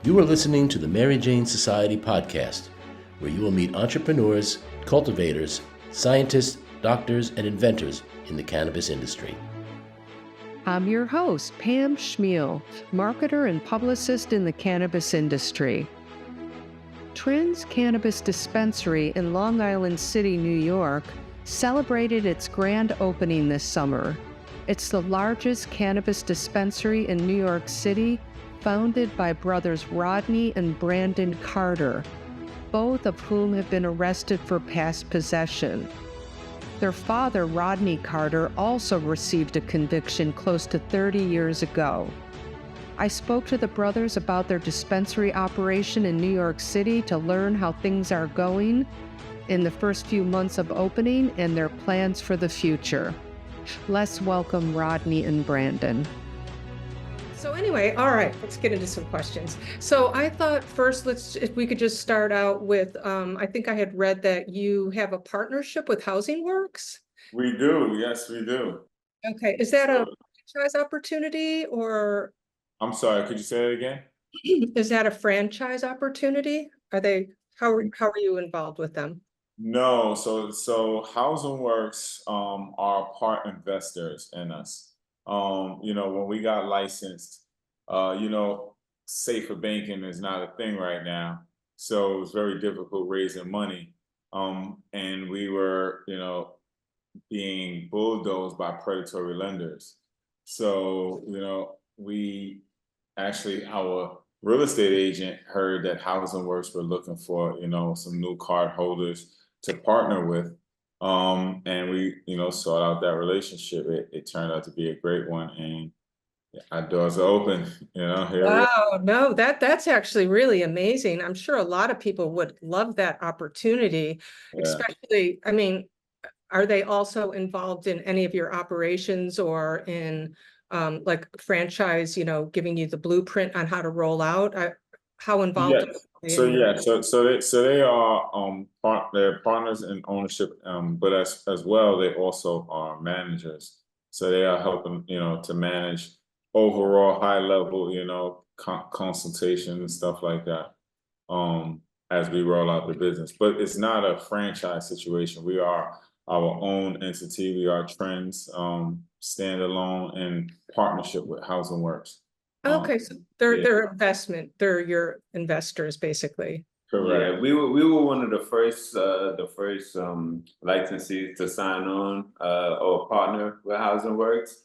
You are listening to the Mary Jane Society podcast, where you will meet entrepreneurs, cultivators, scientists, doctors, and inventors in the cannabis industry. I'm your host, Pam Schmiel, marketer and publicist in the cannabis industry. Trends Cannabis Dispensary in Long Island City, New York, celebrated its grand opening this summer. It's the largest cannabis dispensary in New York City, founded by brothers Rodney and Brandon Carter, both of whom have been arrested for past possession. Their father, Rodney Carter, also received a conviction close to 30 years ago. I spoke to the brothers about their dispensary operation in New York City to learn how things are going in the first few months of opening and their plans for the future. Let's welcome Rodney and Brandon. So anyway, all right, let's get into some questions. So I thought first, if we could just start out with, I think I had read that you have a partnership with Housing Works. We do, yes, we do. Okay, is that a franchise opportunity or? I'm sorry, could you say it again? Is that a franchise opportunity? How are you involved with them? No, so Housing Works are part investors in us. When we got licensed, safer banking is not a thing right now. So it was very difficult raising money. And we were, being bulldozed by predatory lenders. So, our real estate agent heard that Housing Works were looking for, some new card holders to partner with. And we, sought out that relationship. It turned out to be a great one, and our doors are open. Wow, no, that's actually really amazing. I'm sure a lot of people would love that opportunity, especially, I mean, are they also involved in any of your operations or in like franchise, giving you the blueprint on how to roll out? How involved are they? So they are they're partners in ownership, but as well they also are managers. So they are helping to manage overall high level consultation and stuff like that as we roll out the business. But it's not a franchise situation. We are our own entity. We are Trends standalone in partnership with Housing Works. Okay, so they're your investors basically. Correct. Yeah, we were one of the first licensees to sign on or partner with Housing Works.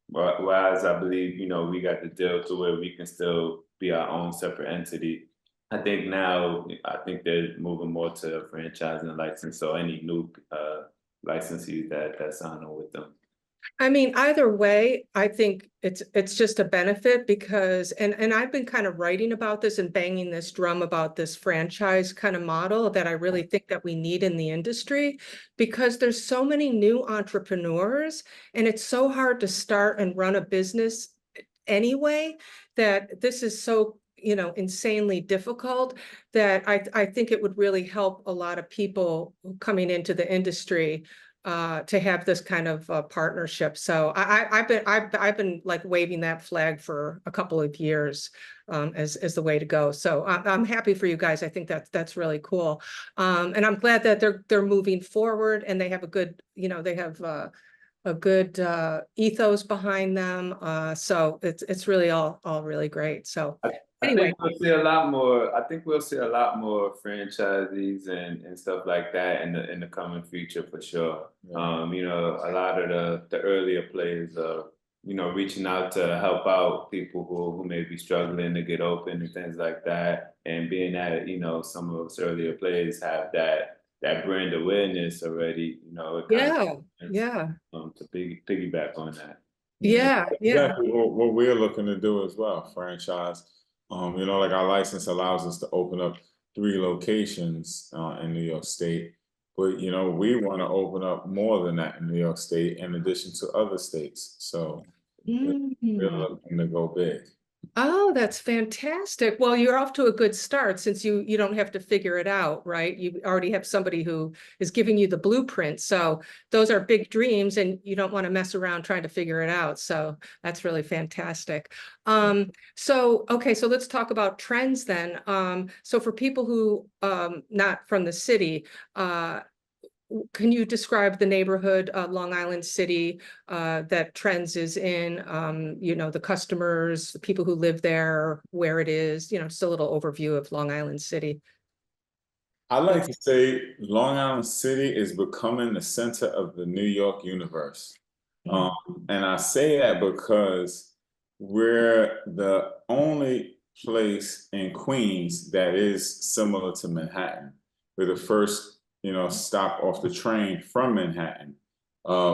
Whereas I believe we got the deal to where we can still be our own separate entity. I think they're moving more to franchising license. So any new licensees that sign on with them. I mean, either way, I think it's just a benefit because, and I've been kind of writing about this and banging this drum about this franchise kind of model that I really think that we need in the industry, because there's so many new entrepreneurs and it's so hard to start and run a business anyway, that this is so insanely difficult that I think it would really help a lot of people coming into the industry to have this kind of partnership. So I've been like waving that flag for a couple of years as the way to go. So I'm happy for you guys. I think that's really cool, and I'm glad that they're moving forward and they have a good ethos behind them. So it's really all really great. So. Anyway, I think we'll see a lot more. I think we'll see a lot more franchisees and stuff like that in the coming future for sure. Yeah. A lot of the earlier players are reaching out to help out people who may be struggling to get open and things like that. And being that some of those earlier players have that brand awareness already, to piggyback on that. Yeah. Exactly what we're looking to do as well, franchise. Like our license allows us to open up 3 locations in New York State, but we want to open up more than that in New York State in addition to other states. So we're looking to go big. Oh, that's fantastic. Well, you're off to a good start since you don't have to figure it out, right? You already have somebody who is giving you the blueprint. So those are big dreams and you don't want to mess around trying to figure it out. So that's really fantastic. So okay, so let's talk about trends then. So for people who not from the city, can you describe the neighborhood, Long Island City, that Trends is in? You know, the customers, the people who live there, where it is, you know, just a little overview of Long Island City. I like to say Long Island City is becoming the center of the New York universe. Mhm. And I say that because we're the only place in Queens that is similar to Manhattan. We're the first, stop off the train from Manhattan.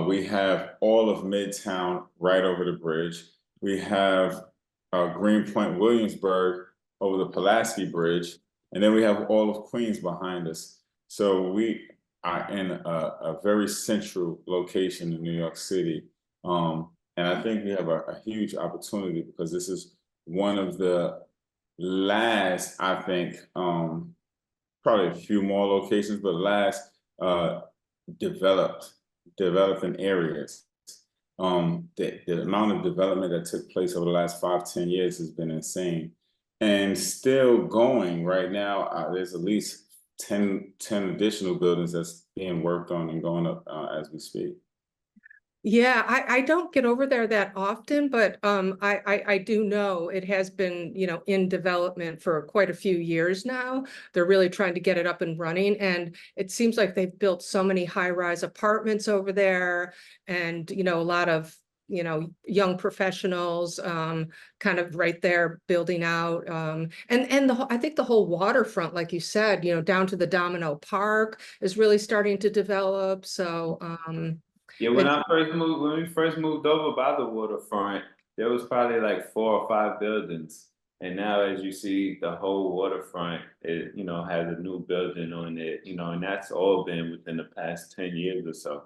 We have all of Midtown right over the bridge. We have Greenpoint, Williamsburg over the Pulaski Bridge, and then we have all of Queens behind us. So we are in a very central location in New York City. And I think we have a huge opportunity because this is one of the last, I think, probably a few more locations, but last developed developing areas. The amount of development that took place over the last 5, 10 years has been insane, and still going right now. There's at least 10 additional buildings that's being worked on and going up as we speak. Yeah, I don't get over there that often, but I do know it has been, you know, in development for quite a few years now. They're really trying to get it up and running, and it seems like they've built so many high-rise apartments over there, and you know, a lot of, you know, young professionals kind of right there building out, and I think the whole waterfront, like you said, you know, down to the Domino Park is really starting to develop. So Yeah, it, when we first moved over by the waterfront, there was probably like 4 or 5 buildings. And now as you see, the whole waterfront, has a new building on it, and that's all been within the past 10 years or so.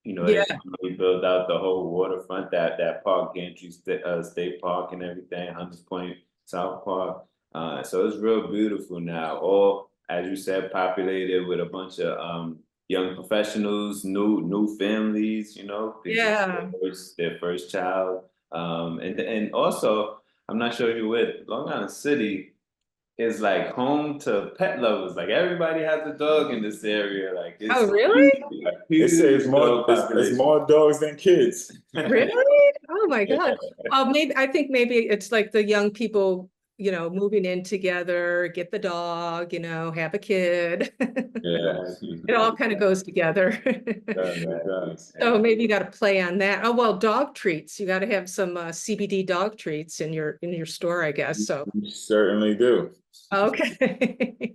yeah. They really built out the whole waterfront, that park, Gantry State Park and everything, Hunters Point, South Park. So it's real beautiful now. All, as you said, populated with a bunch of young professionals, new families, this is Yeah. their first child. And also, I'm not sure if you're with Long Island City is like home to pet lovers. Like everybody has a dog in this area. Like Oh, it's really? a They say huge dog it's population. more dogs than kids. Really? Oh my Yeah, God. Maybe I think maybe it's like the young people, you know, moving in together, get the dog, you know, have a kid. yeah, It all kind of goes together. it does. So maybe you got to play on that. Oh, well, dog treats. You got to have some CBD dog treats in your store, I guess. So We certainly do. okay.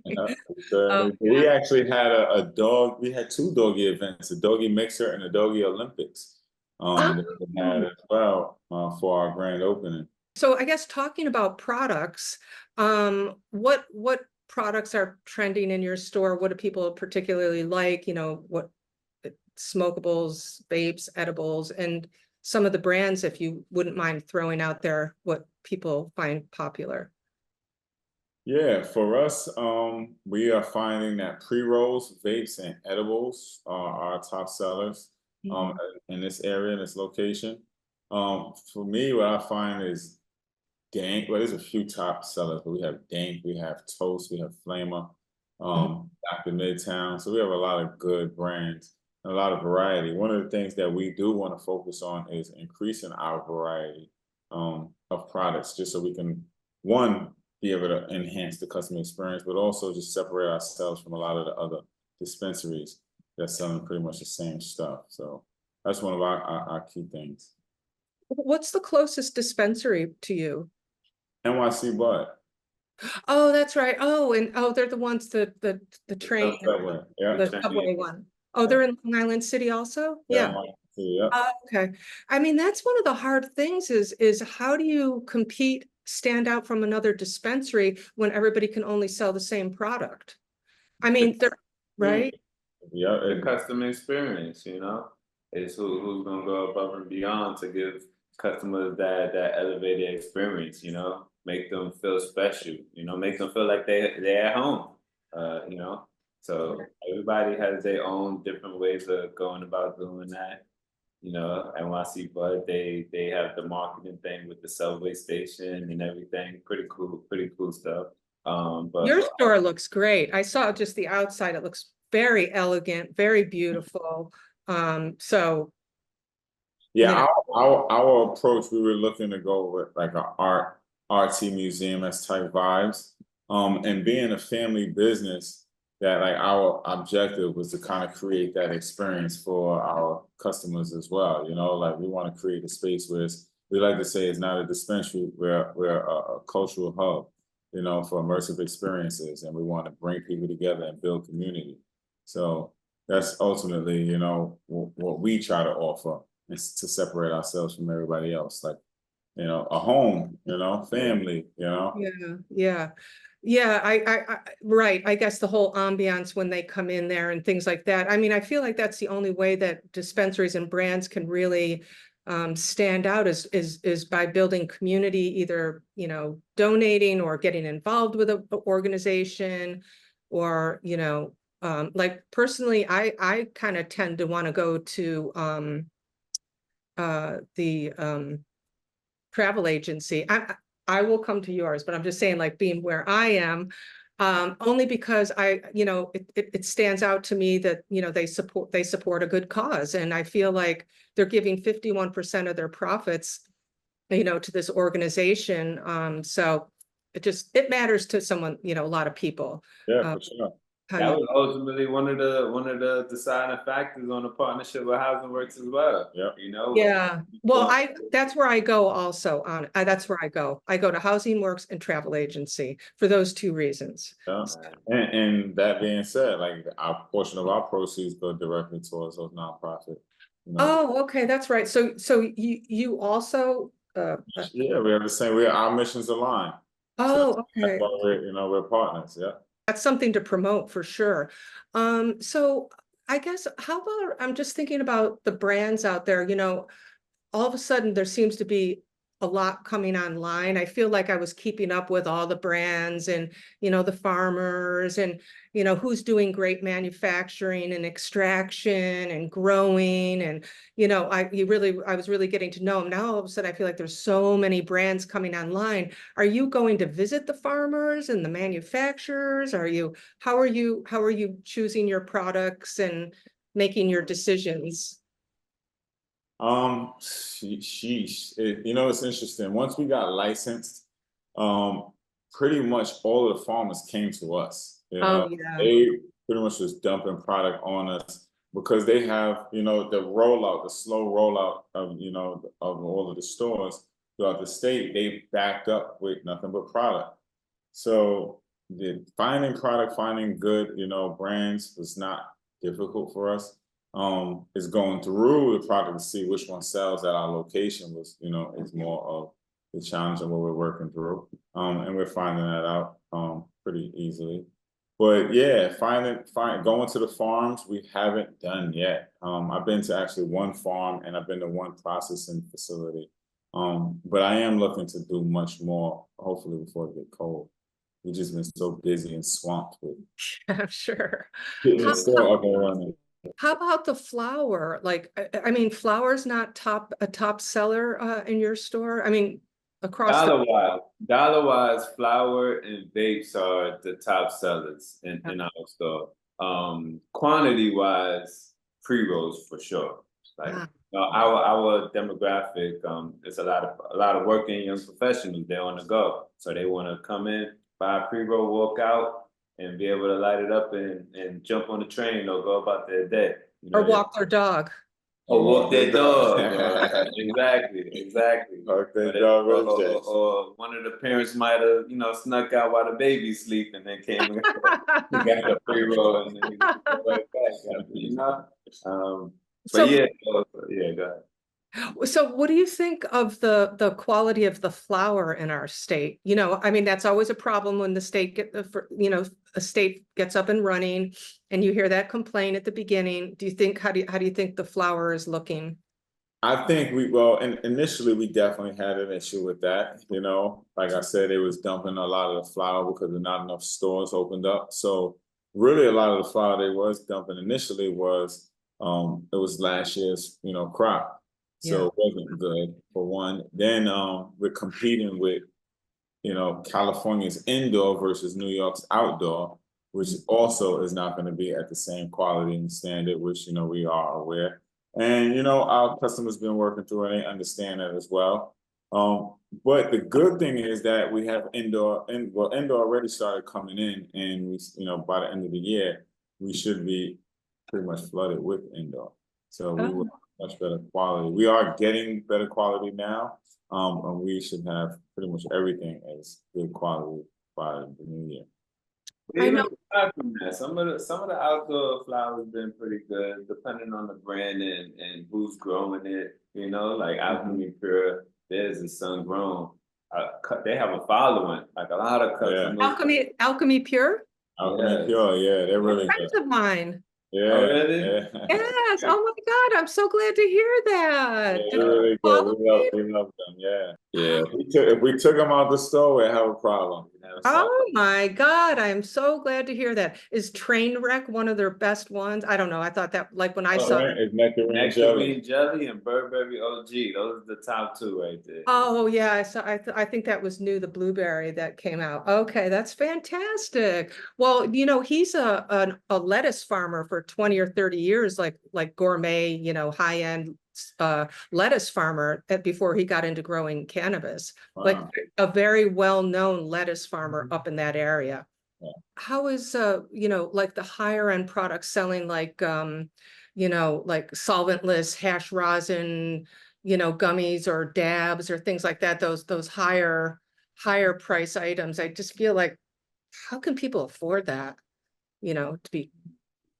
Yeah, we certainly do. Okay. We actually had a dog. We had two doggy events: a doggy mixer and a doggy Olympics. That we had as well for our grand opening. So I guess talking about products, what products are trending in your store? What do people particularly like? You know, what smokables, vapes, edibles, and some of the brands, if you wouldn't mind throwing out there what people find popular. Yeah, for us, we are finding that pre-rolls, vapes, and edibles are our top sellers in this area, in this location. For me, what I find is dank. Well, there's a few top sellers, but we have dank, we have toast, we have flamer, Dr. Midtown. So we have a lot of good brands and a lot of variety. One of the things that we do want to focus on is increasing our variety of products, just so we can, one, be able to enhance the customer experience, but also just separate ourselves from a lot of the other dispensaries that's selling pretty much the same stuff. So that's one of our key things. What's the closest dispensary to you? NYC Bud. Oh, that's right. Oh, and they're the ones that the train, Subway. Yeah. the subway one. Oh, they're in Long Island City also? Yeah. Yeah. Yeah. Okay. I mean, that's one of the hard things is how do you compete, stand out from another dispensary when everybody can only sell the same product? I mean, they're right. The customer experience, is who's gonna go above and beyond to give customers that elevate their experience, make them feel special, make them feel like they're at home, you know. So everybody has their own different ways of going about doing that. NYC Bud, they have the marketing thing with the subway station and everything. Pretty cool stuff. But Your store looks great. I saw just the outside. It looks very elegant, very beautiful. So yeah, our approach, we were looking to go with like a artsy museum as type vibes. And being a family business, that like our objective was to kind of create that experience for our customers as well. Like we want to create a space where we like to say it's not a dispensary, we're a cultural hub, for immersive experiences, and we want to bring people together and build community. So that's ultimately, what we try to offer, is to separate ourselves from everybody else, like, a home, family, Yeah, I right. I guess the whole ambiance when they come in there and things like that. I mean, I feel like that's the only way that dispensaries and brands can really stand out is by building community, either, donating or getting involved with an organization, or, like personally, I kind of tend to want to go to the travel agency. I will come to yours, but I'm just saying, like, being where I am, only because it stands out to me that, they support a good cause. And I feel like they're giving 51% of their profits, to this organization. So it matters to someone, a lot of people. Yeah, for sure. That was ultimately one of the deciding factors on the partnership with Housing Works as well. Yeah. Yeah. Well, that's where I go also that's where I go. I go to Housing Works and Travel Agency for those two reasons. Yeah. And that being said, like our portion of our proceeds go directly towards those nonprofit. Oh, okay, that's right. So you also yeah, we have the same. Our missions align. Oh, so okay. That's why we're partners. Yeah. That's something to promote for sure. So I guess how about I'm just thinking about the brands out there, all of a sudden there seems to be a lot coming online. I feel like I was keeping up with all the brands and, the farmers and, who's doing great manufacturing and extraction and growing. And, I was really getting to know them. Now all of a sudden I feel like there's so many brands coming online. Are you going to visit the farmers and the manufacturers? How are you choosing your products and making your decisions? Sheesh. It's interesting. Once we got licensed, pretty much all of the farmers came to us. Oh, yeah. They pretty much just dumping product on us because they have, the slow rollout of all of the stores throughout the state. They backed up with nothing but product. So finding good, brands was not difficult for us. Is going through the product to see which one sells at our location is more of the challenge of what we're working through. And we're finding that out pretty easily. But yeah, going to the farms, we haven't done yet. I've been to actually one farm and I've been to one processing facility. But I am looking to do much more, hopefully before it gets cold. We've just been so busy and swamped with I'm sure. getting the store up and running. How about the flower? Like, I mean, flower's not a top seller in your store. I mean, across dollar wise, flower and vapes are the top sellers in our store. Quantity wise, pre-rolls for sure. Like our demographic, it's a lot of working young professionals. They're on the go, so they want to come in, buy a pre-roll, walk out, and be able to light it up and jump on the train or go about their day. Or walk their dog. Or walk their dog. Exactly. Walk their dog. Or one of the parents might have, snuck out while the baby's sleeping and then came and got the pre-roll and then right back. But yeah, go ahead. So what do you think of the quality of the flower in our state? I mean, that's always a problem when the state a state gets up and running and you hear that complaint at the beginning. How do you think the flower is looking? I think initially we definitely had an issue with that. You know, like I said, it was dumping a lot of the flour because not enough stores opened up. So really, a lot of the flour they was dumping initially was it was last year's crop, so Yeah. it wasn't good for one. Then we're competing with California's indoor versus New York's outdoor, which also is not going to be at the same quality and standard, which we are aware. And our customers been working through it and they understand that as well. But the good thing is that we have indoor already started coming in, and we by the end of the year we should be pretty much flooded with indoor. So we will have much better quality. We are getting better quality now. And we should have pretty much everything as good quality by the new year. I know. From that. Some of the outdoor flowers been pretty good, depending on the brand and who's growing it. Like Alchemy Pure, there's a sun grown. They have a following. Like a lot of customers. Alchemy Pure? Alchemy Pure, yeah, they're really Friends good. of mine. Yeah, Oh, really? yeah. Yes. Oh my God, I'm so glad to hear that. Yeah, Do they're they really good. follow me? We love them. Yeah, yeah. If we took them out the store, we'd have a problem. Oh my God, I'm so glad to hear that. Is Trainwreck one of their best ones? I don't know. I thought that, like when I saw. It's nectarine Nectarine jelly and Burberry OG. Those are the top two right there. Oh yeah, I saw. I think that was new, the blueberry that came out. Okay, that's fantastic. Well, he's a lettuce farmer for 20 or 30 years, like gourmet, high end lettuce farmer before he got into growing cannabis. Wow. Like a very well known lettuce farmer up in that area. Yeah. How is like the higher end products selling, like like solventless hash rosin, gummies or dabs or things like that, those higher price items? I just feel like, how can people afford that? To be,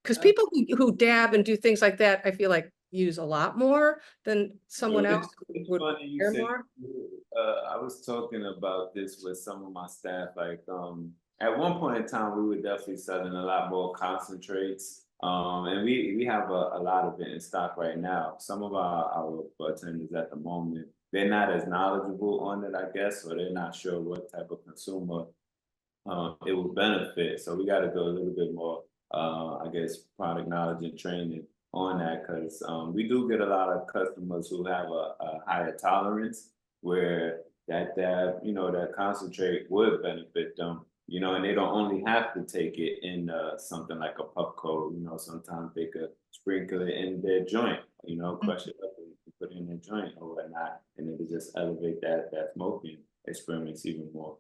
because people who dab and do things like that, I feel like use a lot more than someone else would care more. I was talking about this with some of my staff. Like, at one point in time, we were definitely selling a lot more concentrates. And we have a lot of it in stock right now. Some of our bartenders at the moment, they're not as knowledgeable on it, I guess, or they're not sure what type of consumer it will benefit. So we got to do a little bit more, I guess, product knowledge and training on that, because we do get a lot of customers who have a higher tolerance where that concentrate would benefit them. And they don't only have to take it in something like a Puffco. Sometimes they could sprinkle it in their joint, crush it up and put it in their joint or whatnot, and it would just elevate that smoking experience even more.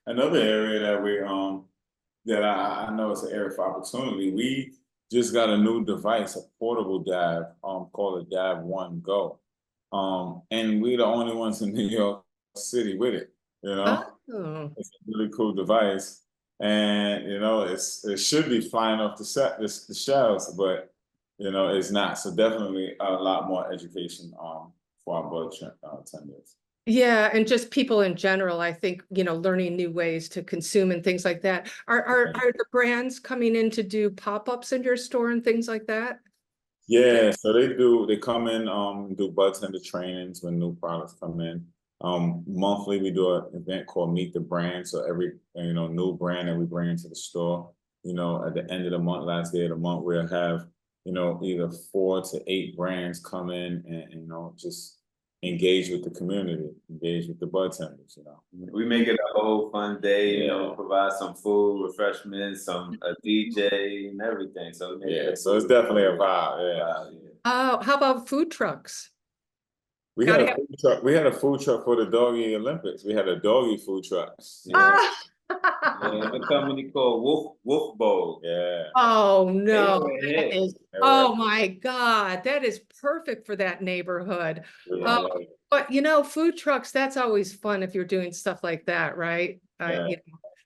Another area that I know is an area for opportunity. We just got a new device, a portable dab, called a Dab One Go, and we're the only ones in New York City with it. Oh. It's a really cool device, and it should be flying off the shelves, but it's not. So definitely a lot more education for our bartenders. Yeah, and just people in general, I think, learning new ways to consume and things like that. Are the brands coming in to do pop-ups in your store and things like that? Yeah, so they do. They come in, do bartender trainings when new products come in. Monthly we do an event called Meet the Brand. So every new brand that we bring into the store, at the end of the month, last day of the month, we'll have either 4 to 8 brands come in and just engage with the community, engage with the bartenders. We make it a whole fun day. Provide some food, refreshments, a DJ, and everything. So so it's definitely a vibe. Yeah. Oh, how about food trucks? We had a food truck. We had a food truck for the Doggy Olympics. We had a doggy food truck. A company called Wolf Bowl. Yeah. Oh no. Oh my God. That is perfect for that neighborhood. Yeah. But food trucks, that's always fun if you're doing stuff like that, right? Yeah.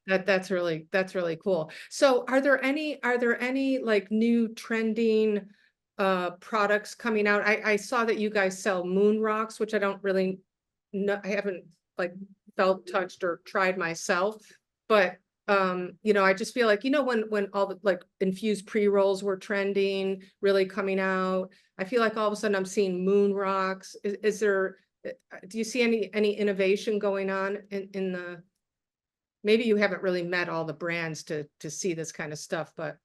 That's really cool. So are there any like new trending products coming out? I saw that you guys sell moon rocks, which I don't really know. I haven't like felt, touched, or tried myself, but you know, I just feel like, you know, when all the like infused pre-rolls were trending, really coming out, I feel like all of a sudden I'm seeing moon rocks. Is there, do you see any innovation going on in the, maybe you haven't really met all the brands to see this kind of stuff, but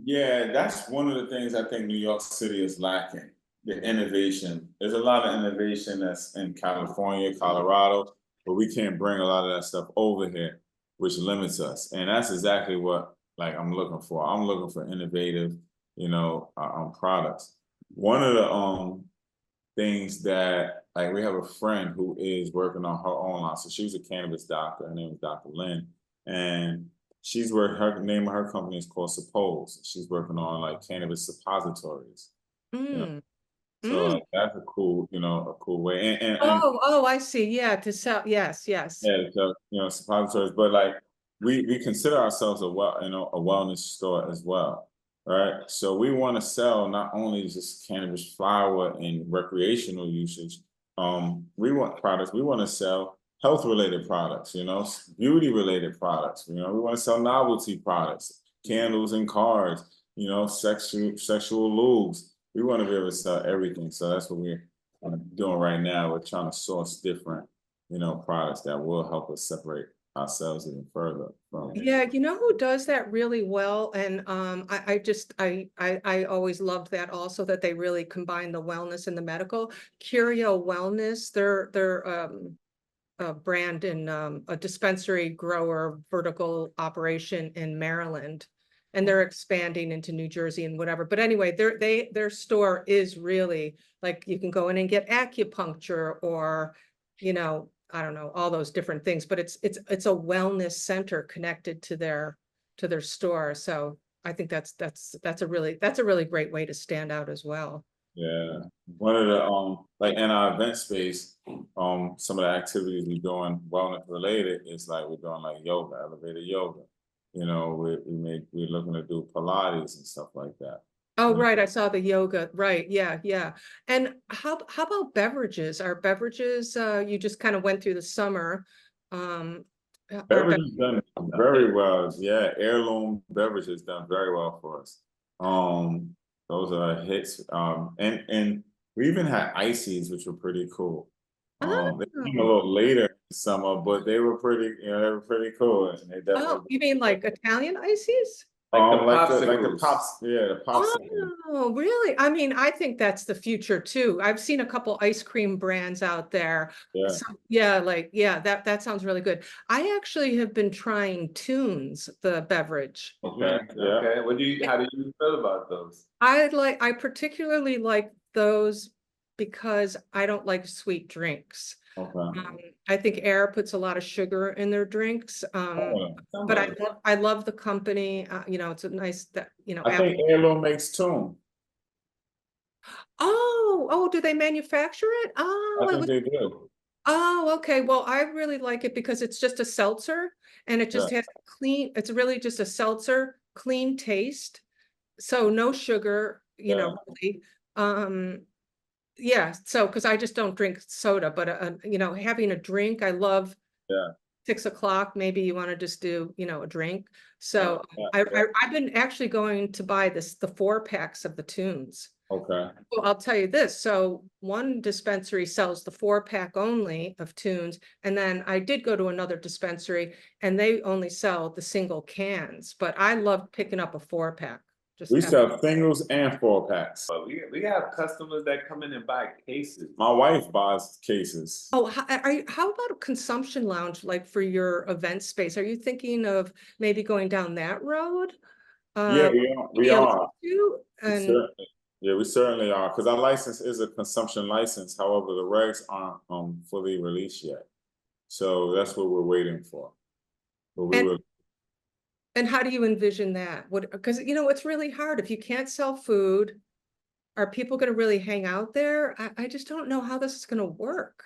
Yeah, that's one of the things I think New York City is lacking, the innovation. There's a lot of innovation that's in California, Colorado, but we can't bring a lot of that stuff over here, which limits us. And that's exactly what like I'm looking for. I'm looking for innovative, products. One of the things that like we have a friend who is working on her own line. So she's a cannabis doctor. Her name is Dr. Lynn, and she's working. Her name of her company is called Suppose. She's working on like cannabis suppositories. You know, mm, so mm. like, that's a cool, a cool way. And Oh, I see. Yeah, to sell. Yes, yes. yeah, so suppositories, but like we consider ourselves a wellness store as well, right? So we want to sell not only just cannabis flower and recreational usage. We want products. We want to sell health related products, beauty related products. We want to sell novelty products, candles and cards. Sexual lubes. We want to be able to sell everything. So that's what we're doing right now. We're trying to source different products that will help us separate ourselves even further from. Yeah, you know who does that really well? And I always loved that also, that they really combine the wellness and the medical. Curio Wellness, they're a brand in a dispensary grower vertical operation in Maryland. And they're expanding into New Jersey and whatever. But anyway, their store is really like you can go in and get acupuncture or, I don't know, all those different things, but it's a wellness center connected to their store. So I think that's a really great way to stand out as well. Yeah, one of the like in our event space, some of the activities we're doing wellness related is like we're doing like yoga, elevated yoga. We're looking to do Pilates and stuff like that. Oh, right. I saw the yoga. Right. Yeah. Yeah. And how about beverages? Are beverages, you just kind of went through the summer. Are Beverages done very well. Yeah, heirloom beverages done very well for us. Those are hits. And we even had ices, which were pretty cool. They came a Oh, little later in the summer, but they were pretty, they were pretty cool. And they oh, definitely you mean like Italian ices? Like the like the popsicles. pops, yeah, the popsicles. Oh, really? I mean, I think that's the future too. I've seen a couple ice cream brands out there. Yeah. So, yeah, that sounds really good. I actually have been trying Tunes, the beverage. Okay. Yeah. Okay. How do you feel about those? I particularly like those because I don't like sweet drinks. Okay. I think Air puts a lot of sugar in their drinks. But I love the company. It's a nice that, I think heirloom makes tune. Oh, do they manufacture it? I Oh, think they do. oh, okay. Well, I really like it because it's just a seltzer and it just Yeah. has it's really just a seltzer, clean taste. So no sugar, Yeah. really. Yeah, so because I just don't drink soda, but having a drink, I love Yeah. 6 o'clock, maybe you want to just do, a drink. So Yeah. I've been actually going to buy the 4-packs of the Tunes. Okay. Well, I'll tell you this. So one dispensary sells the 4-pack only of Tunes. And then I did go to another dispensary and they only sell the single cans, but I love picking up a 4-pack. We sell singles and 4-packs. But we have customers that come in and buy cases. My wife buys cases. Oh, how about a consumption lounge, like for your event space? Are you thinking of maybe going down that road? Yeah, we are. We certainly are, because our license is a consumption license. However, the regs aren't fully released yet. So that's what we're waiting for. But and how do you envision that? Because it's really hard if you can't sell food. Are people going to really hang out there? I just don't know how this is going to work.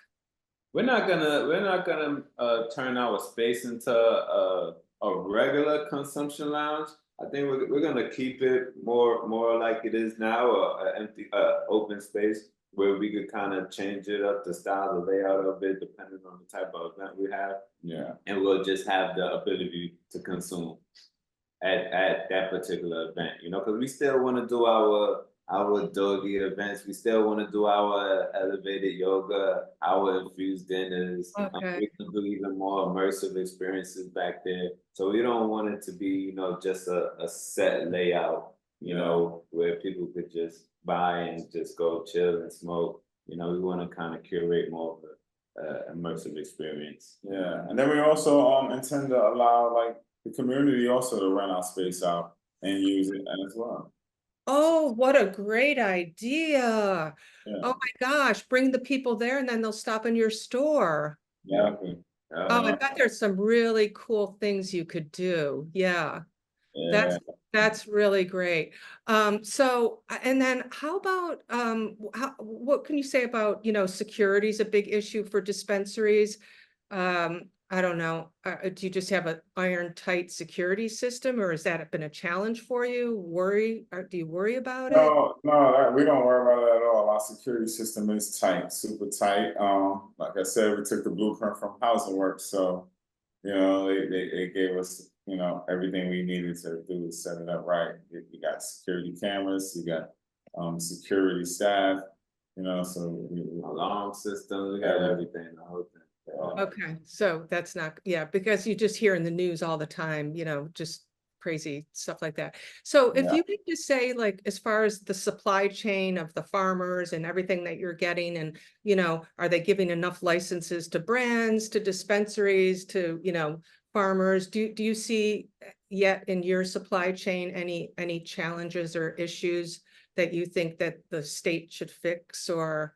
We're not gonna turn our space into a regular consumption lounge. I think we're gonna keep it more like it is now, an empty open space where we could kind of change it up, the style, the layout of it, depending on the type of event we have. Yeah. And we'll just have the ability to consume at that particular event, you know, because we still want to do our doggy events. We still want to do our elevated yoga, our infused dinners. Okay. We can do even more immersive experiences back there. So we don't want it to be, you know, just a set layout, you know, where people could just buy and just go chill and smoke. You know, we want to kind of curate more of a immersive experience. Yeah, and then we also intend to allow like the community also to rent our space out and use it as well. Oh, what a great idea. Yeah, Oh my gosh, bring the people there and then they'll stop in your store. exactly. Oh, I bet there's some really cool things you could do. Yeah. Yeah. That's really great. And then how about what can you say about, you know, security is a big issue for dispensaries? I don't know. Do you just have an iron tight security system, or has that been a challenge for you? Do you worry about it? No, we don't worry about it at all. Our security system is tight, super tight. Like I said, we took the blueprint from Housing Works, so you know, they gave us, you know, everything we needed to do to set it up right. You got security cameras, you got security staff, you know, so Alarm system, we got everything, the whole thing. Okay, so that's not, yeah, because you just hear in the news all the time, you know, just crazy stuff like that. So if Yeah. you could just say, like, as far as the supply chain of the farmers and everything that you're getting, and, you know, are they giving enough licenses to brands, to dispensaries, to, you know, farmers? Do you see yet in your supply chain any challenges or issues that you think that the state should fix, or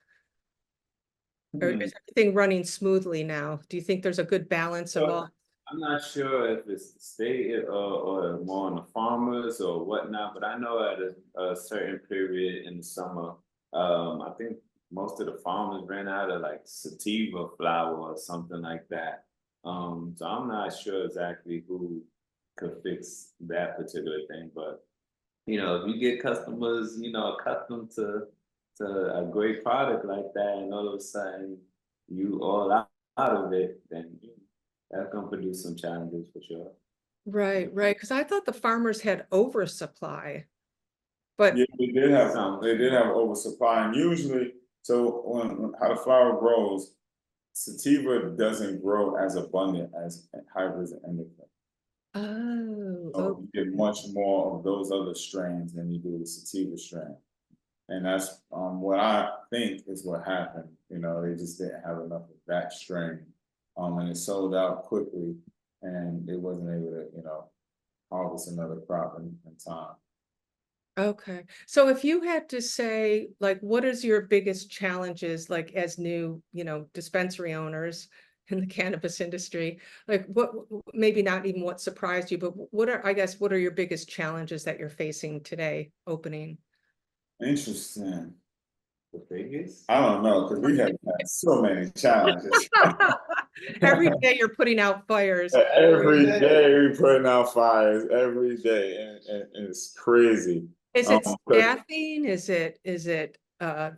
is everything running smoothly now? Do you think there's a good balance of all? I'm not sure if it's the state or more on the farmers or whatnot, but I know at a certain period in the summer, I think most of the farmers ran out of like sativa flower or something like that. So I'm not sure exactly who could fix that particular thing, but you know, if you get customers, you know, accustomed to a great product like that, and all of a sudden you all out of it, then that's gonna produce some challenges for sure. Right, because I thought the farmers had oversupply, but Yeah, they did have oversupply, and usually, so when how the flower grows, sativa doesn't grow as abundant as hybrids and indica. oh, So you get much more of those other strains than you do the sativa strain. And that's what I think is what happened. You know, they just didn't have enough of that strain. And it sold out quickly, and it wasn't able to, you know, harvest another crop in time. okay. So if you had to say, like, what is your biggest challenges, like, as new, you know, dispensary owners in the cannabis industry, like, what, maybe not even what surprised you, but what are your biggest challenges that you're facing today opening? Interesting. The biggest? I don't know, because we have had so many challenges. Every day you're putting out fires. Every day we putting out fires every day, and it's crazy. Is it 'Cause staffing? Is it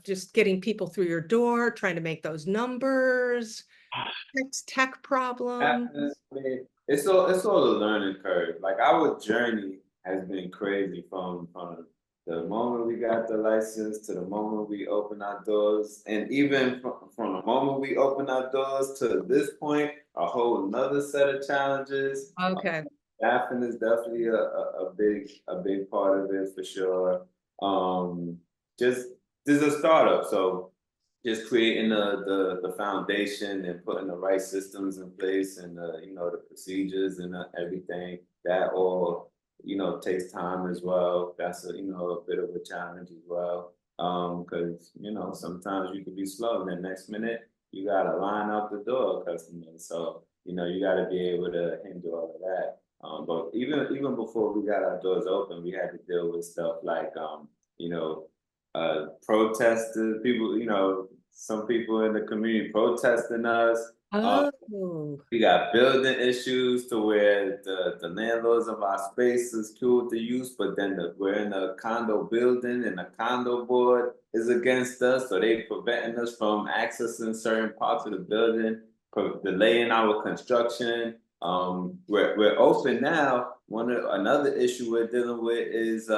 just getting people through your door, trying to make those numbers? Tech problems? I mean, it's all a learning curve. Like our journey has been crazy from the moment we got the license to the moment we open our doors, and even from the moment we open our doors to this point, a whole another set of challenges. Okay, Staffing is definitely a big part of it for sure. Just this is a startup, so just creating the foundation and putting the right systems in place, and you know, the procedures and everything that all, you know, takes time as well. That's a, you know, a bit of a challenge as well, because you know, sometimes you could be slow and the next minute you gotta line out the door of customers, so you know, you gotta be able to handle all of that. But even before we got our doors open, we had to deal with stuff like you know, protesters, people, you know, some people in the community protesting us. oh, We got building issues to where the landlords of our space is cool with the use, but then we're in a condo building and the condo board is against us, so they preventing us from accessing certain parts of the building, delaying our construction. we're open now. Another issue we're dealing with is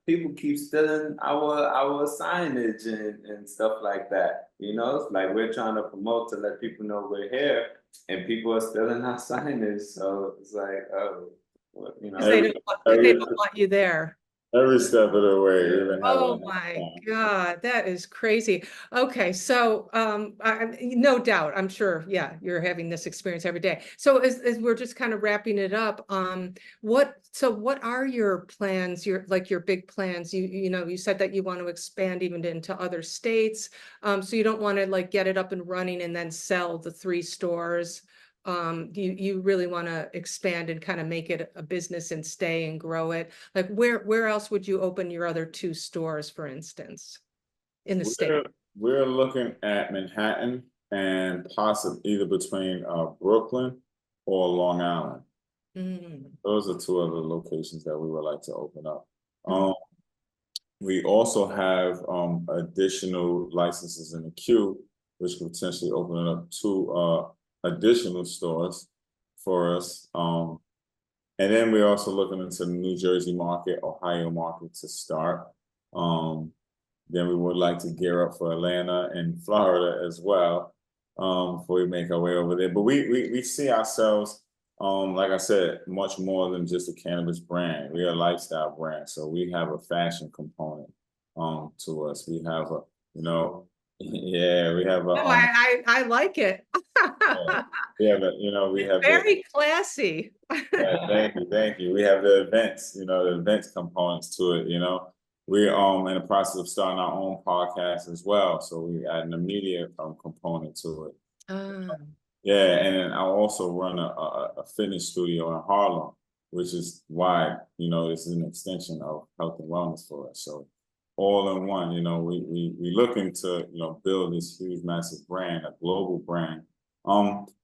people keep stealing our signage and stuff like that. You know, it's like we're trying to promote to let people know we're here, and people are stealing our signage. So it's like, oh, well, you know, 'Cause they don't want you there. Every step of the way, even Oh having my God, that is crazy. Okay, so no doubt, I'm sure, yeah, you're having this experience every day. So as we're just kind of wrapping it up, what are your plans, your big plans? You know, you said that you want to expand even into other states. So you don't want to like get it up and running and then sell the 3 stores. You really want to expand and kind of make it a business and stay and grow it. Like where else would you open your other 2 stores, for instance, in the state? We're looking at Manhattan and possibly either between Brooklyn or Long Island. Mm. Those are 2 other locations that we would like to open up. Mm. We also have additional licenses in the queue, which could potentially open it up 2 additional stores for us. And then we're also looking into the New Jersey market, Ohio market to start. Then we would like to gear up for Atlanta and Florida as well, before we make our way over there. But we see ourselves, like I said, much more than just a cannabis brand. We're a lifestyle brand. So we have a fashion component to us. We have a, you know, yeah, we have a No, I like it. yeah, but you know, we have Very classy. thank you. We have the events, you know, the events components to it, you know. We're in the process of starting our own podcast as well. So we add an media component to it. Yeah, and then I also run a fitness studio in Harlem, which is why, you know, this is an extension of health and wellness for us. So all in one, you know, we looking to, you know, build this huge, massive brand, a global brand.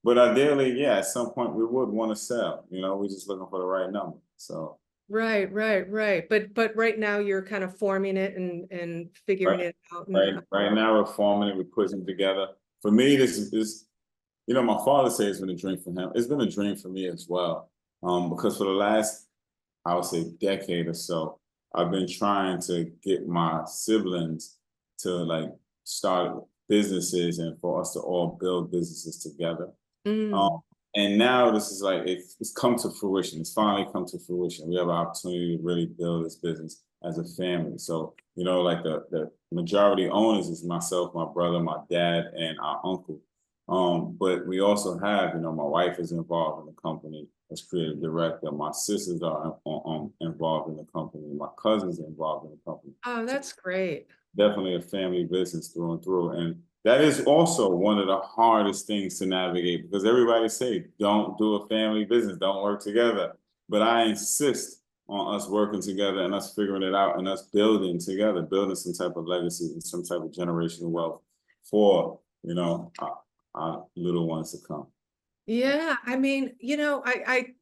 But ideally, yeah, at some point we would want to sell, you know, we're just looking for the right number. So Right. But right now you're kind of forming it and figuring it out. right now we're forming it, we're putting it together. For me, this is, you know, my father says it's been a dream for him. It's been a dream for me as well. Because for the last, I would say, decade or so, I've been trying to get my siblings to like start businesses and for us to all build businesses together. And now this is like, it's come to fruition. It's finally come to fruition. We have an opportunity to really build this business as a family. So, you know, like the majority owners is myself, my brother, my dad, and our uncle. But we also have, you know, my wife is involved in the company as creative director. My sisters are involved in the company. My cousins are involved in the company. Oh, that's great. Definitely a family business through and through. And that is also one of the hardest things to navigate because everybody say, don't do a family business, don't work together. But I insist on us working together and us figuring it out and us building together, building some type of legacy and some type of generational wealth for, you know, our little ones to come. Yeah, I mean, you know,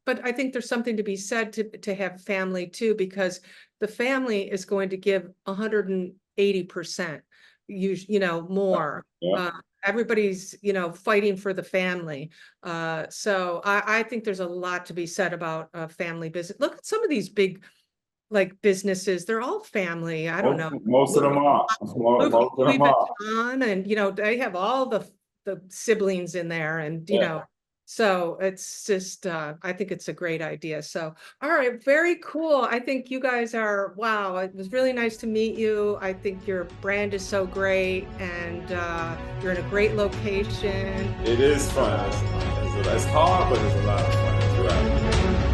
but I think there's something to be said to have family too, because the family is going to give 180%, you know, more. Yeah. Everybody's, you know, fighting for the family. So I think there's a lot to be said about family business. Look at some of these big like businesses, they're all family. I don't know. Most of them are. Most of them are. And, you know, they have all the siblings in there and, you know, so it's just, I think it's a great idea. So, all right, very cool. I think you guys are, wow, it was really nice to meet you. I think your brand is so great and you're in a great location. It is fun. It's hard, but it's a lot of fun.